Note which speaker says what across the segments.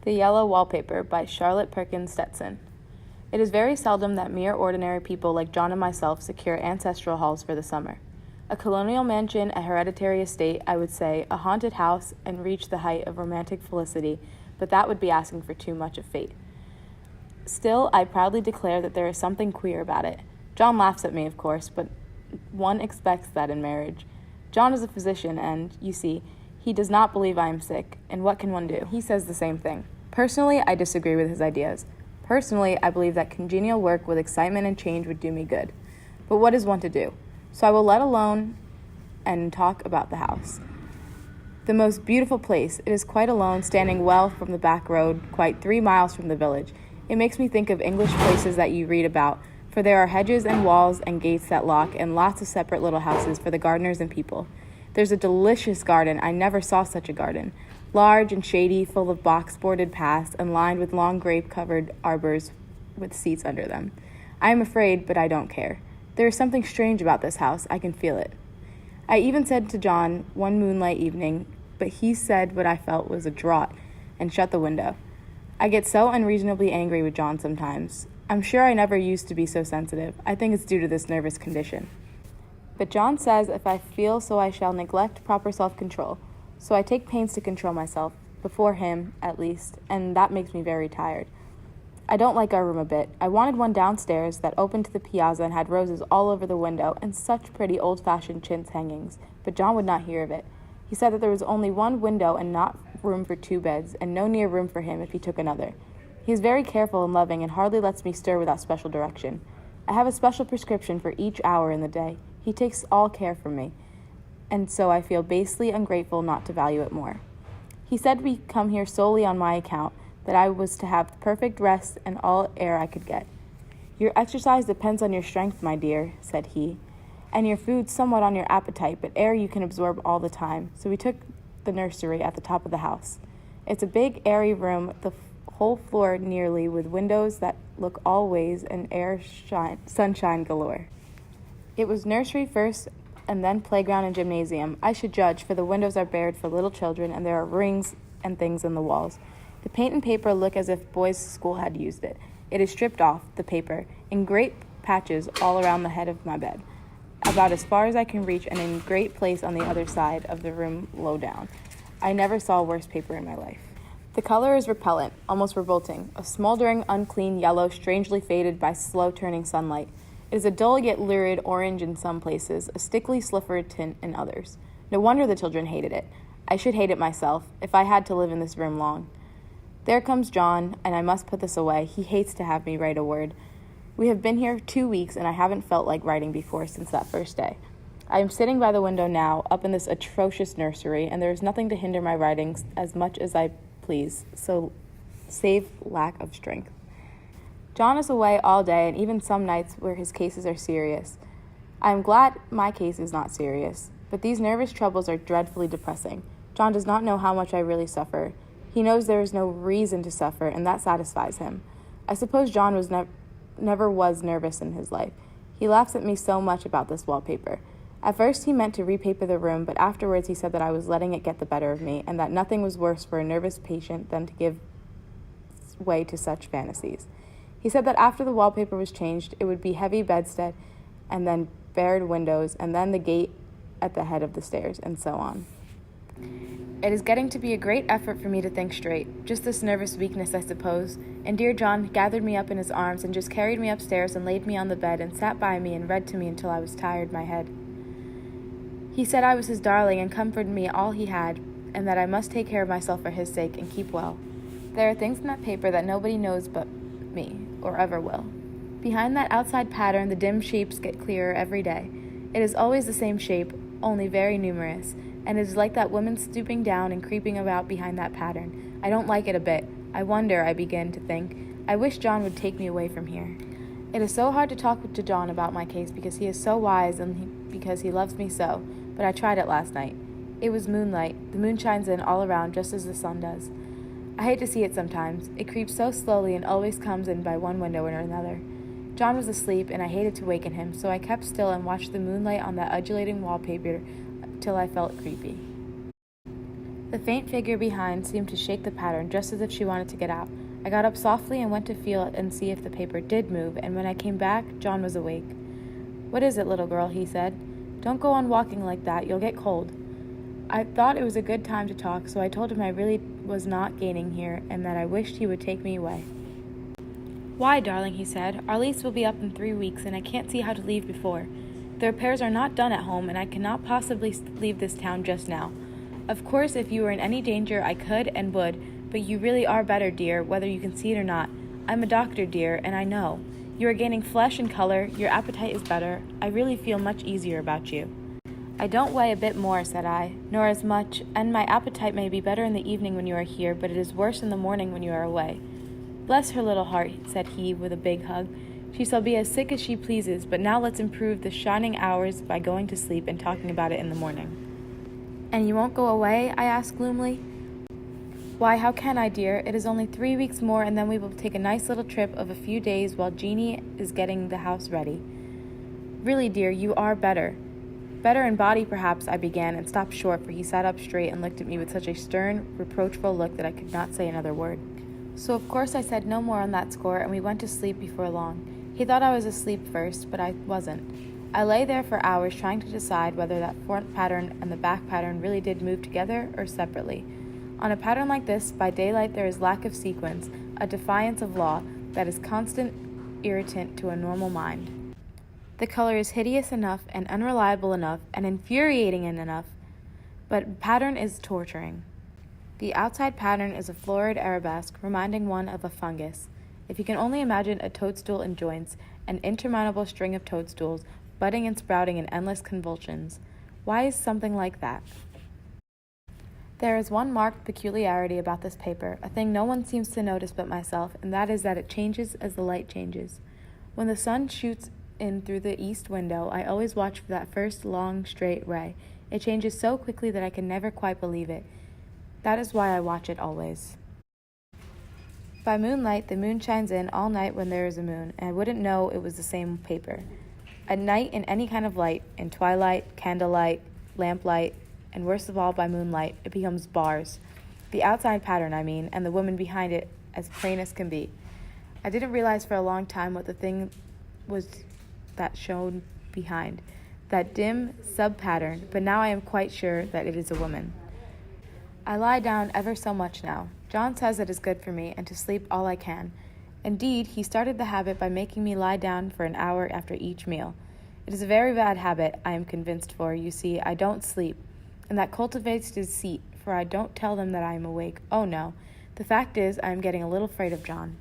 Speaker 1: The Yellow Wallpaper by Charlotte Perkins Stetson. It is very seldom that mere ordinary people like John and myself secure ancestral halls for the summer. A colonial mansion, a hereditary estate, I would say, a haunted house, and reach the height of romantic felicity, but that would be asking for too much of fate. Still, I proudly declare that there is something queer about it. John laughs at me, of course, but one expects that in marriage. John is a physician, and, you see, he does not believe I am sick, and what can one do? He says the same thing. Personally, I disagree with his ideas. Personally, I believe that congenial work with excitement and change would do me good. But what is one to do? So I will let alone and talk about the house. The most beautiful place. It is quite alone, standing well from the back road, quite 3 miles from the village. It makes me think of English places that you read about, for there are hedges and walls and gates that lock, and lots of separate little houses for the gardeners and people. There's a delicious garden. I never saw such a garden. Large and shady, full of box-boarded paths, and lined with long grape-covered arbors with seats under them. I am afraid, but I don't care. There is something strange about this house. I can feel it. I even said to John one moonlight evening, but he said what I felt was a draught, and shut the window. I get so unreasonably angry with John sometimes. I'm sure I never used to be so sensitive. I think it's due to this nervous condition. But John says if I feel so I shall neglect proper self-control. So I take pains to control myself, before him, at least, and that makes me very tired. I don't like our room a bit. I wanted one downstairs that opened to the piazza and had roses all over the window and such pretty old-fashioned chintz hangings, but John would not hear of it. He said that there was only one window and not room for 2 beds, and no near room for him if he took another. He is very careful and loving and hardly lets me stir without special direction. I have a special prescription for each hour in the day. He takes all care from me, and so I feel basely ungrateful not to value it more. He said we come here solely on my account, that I was to have perfect rest and all air I could get. Your exercise depends on your strength, my dear, said he, and your food somewhat on your appetite, but air you can absorb all the time. So we took the nursery at the top of the house. It's a big, airy room, the whole floor nearly, with windows that look all ways and sunshine galore. It was nursery first, and then playground and gymnasium, I should judge, for the windows are bared for little children, and there are rings and things in the walls. The paint and paper look as if boys' school had used it. It is stripped off, the paper, in great patches all around the head of my bed, about as far as I can reach, and in great place on the other side of the room low down. I never saw worse paper in my life. The color is repellent, almost revolting, a smoldering, unclean yellow, strangely faded by slow-turning sunlight. It is a dull yet lurid orange in some places, a stickly slippered tint in others. No wonder the children hated it. I should hate it myself, if I had to live in this room long. There comes John, and I must put this away. He hates to have me write a word. We have been here 2 weeks, and I haven't felt like writing before since that first day. I am sitting by the window now, up in this atrocious nursery, and there is nothing to hinder my writing as much as I please, so save lack of strength. John is away all day, and even some nights where his cases are serious. I am glad my case is not serious, but these nervous troubles are dreadfully depressing. John does not know how much I really suffer. He knows there is no reason to suffer, and that satisfies him. I suppose John never was nervous in his life. He laughs at me so much about this wallpaper. At first he meant to repaper the room, but afterwards he said that I was letting it get the better of me, and that nothing was worse for a nervous patient than to give way to such fantasies. He said that after the wallpaper was changed, it would be heavy bedstead, and then barred windows, and then the gate at the head of the stairs, and so on. It is getting to be a great effort for me to think straight, just this nervous weakness, I suppose, and dear John gathered me up in his arms and just carried me upstairs and laid me on the bed and sat by me and read to me until I was tired my head. He said I was his darling and comforted me all he had, and that I must take care of myself for his sake and keep well. There are things in that paper that nobody knows but me, or ever will. Behind that outside pattern, the dim shapes get clearer every day. It is always the same shape, only very numerous, and it is like that woman stooping down and creeping about behind that pattern. I don't like it a bit. I wonder, I begin to think. I wish John would take me away from here. It is so hard to talk to John about my case because he is so wise and because he loves me so, but I tried it last night. It was moonlight. The moon shines in all around just as the sun does. I hate to see it sometimes. It creeps so slowly and always comes in by one window or another. John was asleep, and I hated to waken him, so I kept still and watched the moonlight on that undulating wallpaper till I felt creepy. The faint figure behind seemed to shake the pattern just as if she wanted to get out. I got up softly and went to feel it and see if the paper did move, and when I came back, John was awake. "What is it, little girl?" he said. "Don't go on walking like that. You'll get cold." I thought it was a good time to talk, so I told him I really was not gaining here and that I wished he would take me away. "Why, darling?" he said. "Our lease will be up in 3 weeks, and I can't see how to leave before. The repairs are not done at home, and I cannot possibly leave this town just now. Of course, if you were in any danger, I could and would, but you really are better, dear, whether you can see it or not. I'm a doctor, dear, and I know. You are gaining flesh and color, your appetite is better. I really feel much easier about you." "I don't weigh a bit more," said I, "nor as much, and my appetite may be better in the evening when you are here, but it is worse in the morning when you are away." "Bless her little heart," said he with a big hug. "She shall be as sick as she pleases, but now let's improve the shining hours by going to sleep and talking about it in the morning." "And you won't go away?" I asked gloomily. "Why, how can I, dear? It is only 3 weeks more, and then we will take a nice little trip of a few days while Jeanie is getting the house ready." "Really, dear, you are better." "Better in body, perhaps," I began, and stopped short, for he sat up straight and looked at me with such a stern, reproachful look that I could not say another word. So of course I said no more on that score, and we went to sleep before long. He thought I was asleep first, but I wasn't. I lay there for hours trying to decide whether that front pattern and the back pattern really did move together or separately. On a pattern like this, by daylight there is lack of sequence, a defiance of law that is constant irritant to a normal mind. The color is hideous enough and unreliable enough and infuriating enough, but pattern is torturing. The outside pattern is a florid arabesque reminding one of a fungus. If you can only imagine a toadstool in joints, an interminable string of toadstools, budding and sprouting in endless convulsions. Why is something like that? There is one marked peculiarity about this paper, a thing no one seems to notice but myself, and that is that it changes as the light changes. When the sun shoots in through the east window, I always watch for that first long, straight ray. It changes so quickly that I can never quite believe it. That is why I watch it always. By moonlight, the moon shines in all night when there is a moon, and I wouldn't know it was the same paper. At night, in any kind of light, in twilight, candlelight, lamplight, and worst of all by moonlight, it becomes bars. The outside pattern, I mean, and the woman behind it as plain as can be. I didn't realize for a long time what the thing was that shone behind, that dim sub-pattern, but now I am quite sure that it is a woman. I lie down ever so much now. John says it is good for me, and to sleep all I can. Indeed, he started the habit by making me lie down for an hour after each meal. It is a very bad habit, I am convinced, for, you see, I don't sleep, and that cultivates deceit, for I don't tell them that I am awake. Oh no, the fact is I am getting a little afraid of John.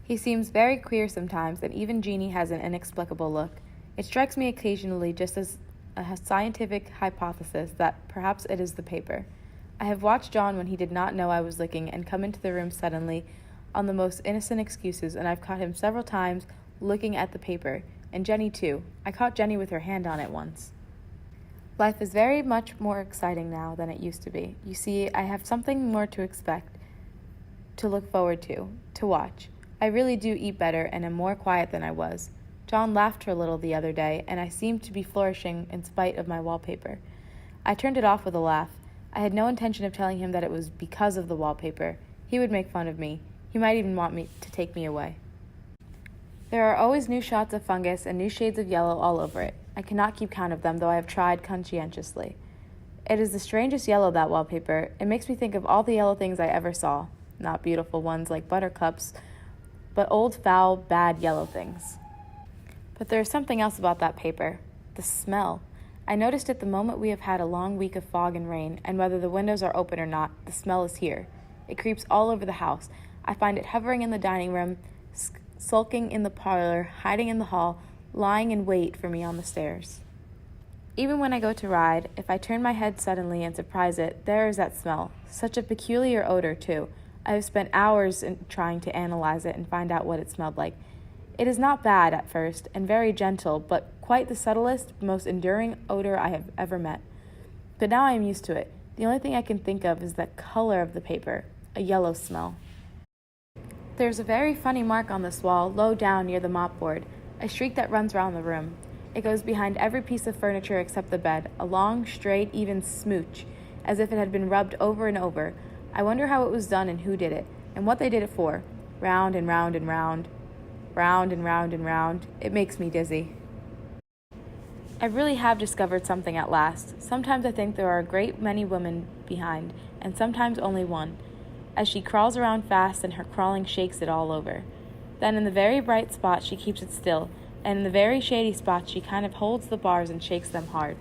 Speaker 1: He seems very queer sometimes, and even Jeanie has an inexplicable look. It strikes me occasionally just as a scientific hypothesis that perhaps it is the paper. I have watched John when he did not know I was looking and come into the room suddenly on the most innocent excuses, and I've caught him several times looking at the paper, and Jenny too. I caught Jenny with her hand on it once. Life is very much more exciting now than it used to be. You see, I have something more to expect, to look forward to watch. I really do eat better and am more quiet than I was. John laughed a little the other day, and I seemed to be flourishing in spite of my wallpaper. I turned it off with a laugh. I had no intention of telling him that it was because of the wallpaper. He would make fun of me. He might even want me to take me away. There are always new shots of fungus and new shades of yellow all over it. I cannot keep count of them, though I have tried conscientiously. It is the strangest yellow, that wallpaper. It makes me think of all the yellow things I ever saw. Not beautiful ones like buttercups, but old, foul, bad yellow things. But there is something else about that paper. The smell. I noticed it the moment we have had a long week of fog and rain, and whether the windows are open or not, the smell is here. It creeps all over the house. I find it hovering in the dining room, sulking in the parlor, hiding in the hall, lying in wait for me on the stairs. Even when I go to ride, if I turn my head suddenly and surprise it, there is that smell. Such a peculiar odor, too. I have spent hours in trying to analyze it and find out what it smelled like. It is not bad at first, and very gentle, but quite the subtlest, most enduring odor I have ever met. But now I am used to it. The only thing I can think of is the color of the paper, a yellow smell. There's a very funny mark on this wall, low down near the mopboard, a streak that runs round the room. It goes behind every piece of furniture except the bed, a long, straight, even smooch. as if it had been rubbed over and over. I wonder how it was done and who did it, and what they did it for. Round and round and round. Round and round and round. It makes me dizzy. I really have discovered something at last. Sometimes I think there are a great many women behind, and sometimes only one, as she crawls around fast and her crawling shakes it all over. Then in the very bright spots she keeps it still, and in the very shady spots she kind of holds the bars and shakes them hard.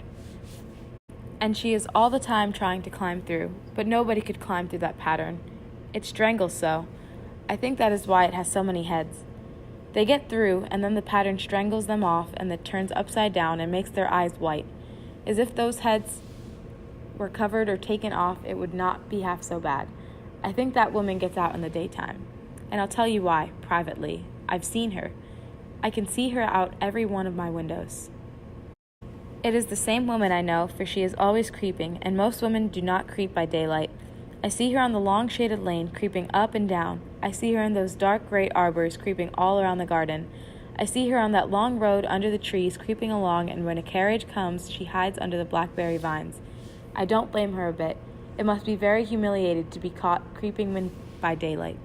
Speaker 1: And she is all the time trying to climb through, but nobody could climb through that pattern. It strangles so. I think that is why it has so many heads. They get through, and then the pattern strangles them off, and it turns upside down and makes their eyes white. As if those heads were covered or taken off, it would not be half so bad. I think that woman gets out in the daytime. And I'll tell you why, privately. I've seen her. I can see her out every one of my windows. It is the same woman I know, for she is always creeping, and most women do not creep by daylight. I see her on the long shaded lane, creeping up and down. I see her in those dark gray arbors, creeping all around the garden. I see her on that long road under the trees, creeping along, and when a carriage comes, she hides under the blackberry vines. I don't blame her a bit. It must be very humiliating to be caught creeping by daylight.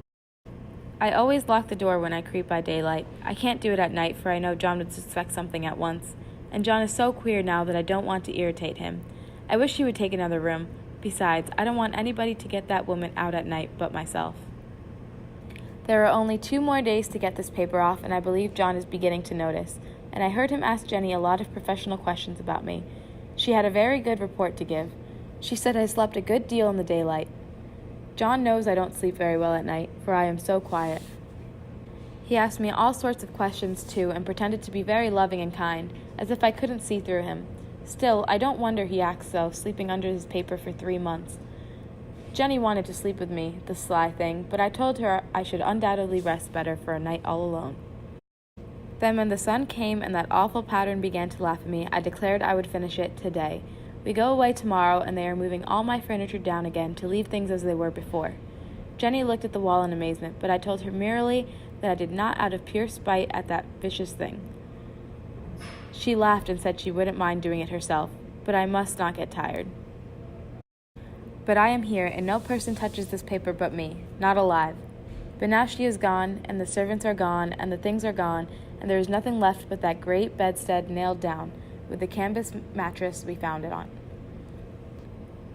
Speaker 1: I always lock the door when I creep by daylight. I can't do it at night, for I know John would suspect something at once. And John is so queer now that I don't want to irritate him. I wish he would take another room. Besides, I don't want anybody to get that woman out at night but myself. There are only 2 more days to get this paper off, and I believe John is beginning to notice. And I heard him ask Jenny a lot of professional questions about me. She had a very good report to give. She said I slept a good deal in the daylight. John knows I don't sleep very well at night, for I am so quiet. He asked me all sorts of questions, too, and pretended to be very loving and kind, as if I couldn't see through him. Still, I don't wonder he acts so, sleeping under his paper for 3 months. Jenny wanted to sleep with me, the sly thing, but I told her I should undoubtedly rest better for a night all alone. Then when the sun came and that awful pattern began to laugh at me, I declared I would finish it today. We go away tomorrow, and they are moving all my furniture down again to leave things as they were before. Jenny looked at the wall in amazement, but I told her merely that I did not out of pure spite at that vicious thing. She laughed and said she wouldn't mind doing it herself, but I must not get tired. But I am here, and no person touches this paper but me, not alive. But now she is gone, and the servants are gone, and the things are gone, and there is nothing left but that great bedstead nailed down, with the canvas mattress we found it on.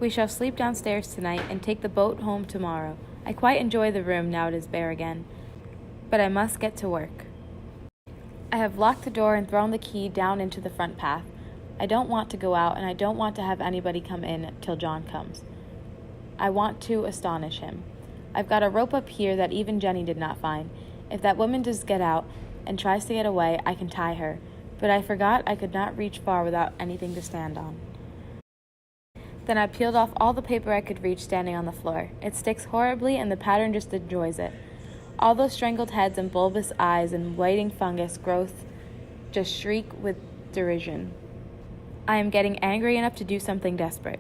Speaker 1: We shall sleep downstairs tonight, and take the boat home tomorrow. I quite enjoy the room now it is bare again, but I must get to work. I have locked the door and thrown the key down into the front path. I don't want to go out, and I don't want to have anybody come in till John comes. I want to astonish him. I've got a rope up here that even Jenny did not find. If that woman does get out and tries to get away, I can tie her. But I forgot I could not reach far without anything to stand on. Then I peeled off all the paper I could reach standing on the floor. It sticks horribly, and the pattern just enjoys it. All those strangled heads and bulbous eyes and whiting fungus growth just shriek with derision. I am getting angry enough to do something desperate.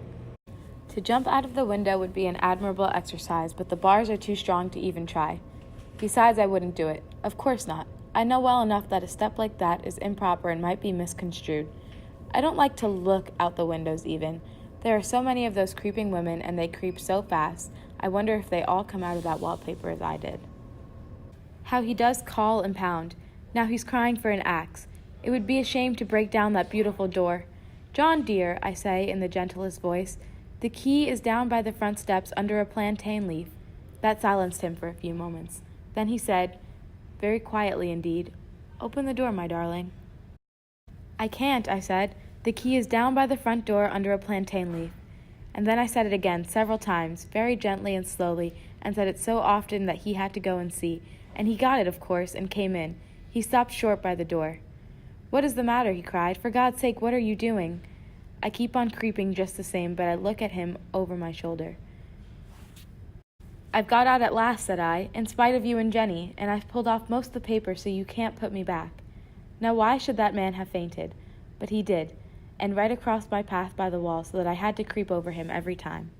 Speaker 1: To jump out of the window would be an admirable exercise, but the bars are too strong to even try. Besides, I wouldn't do it. Of course not. I know well enough that a step like that is improper and might be misconstrued. I don't like to look out the windows even. There are so many of those creeping women, and they creep so fast. I wonder if they all come out of that wallpaper as I did. How he does call and pound. Now he's crying for an axe. It would be a shame to break down that beautiful door. John, dear, I say in the gentlest voice, the key is down by the front steps under a plantain leaf. That silenced him for a few moments. Then he said, very quietly indeed, open the door, my darling. I can't, I said. The key is down by the front door under a plantain leaf. And then I said it again several times, very gently and slowly, and said it so often that he had to go and see. And he got it, of course, and came in. He stopped short by the door. What is the matter? He cried. For God's sake, what are you doing? I keep on creeping just the same, but I look at him over my shoulder. I've got out at last, said I, in spite of you and Jenny, and I've pulled off most of the paper so you can't put me back. Now why should that man have fainted? But he did, and right across my path by the wall so that I had to creep over him every time.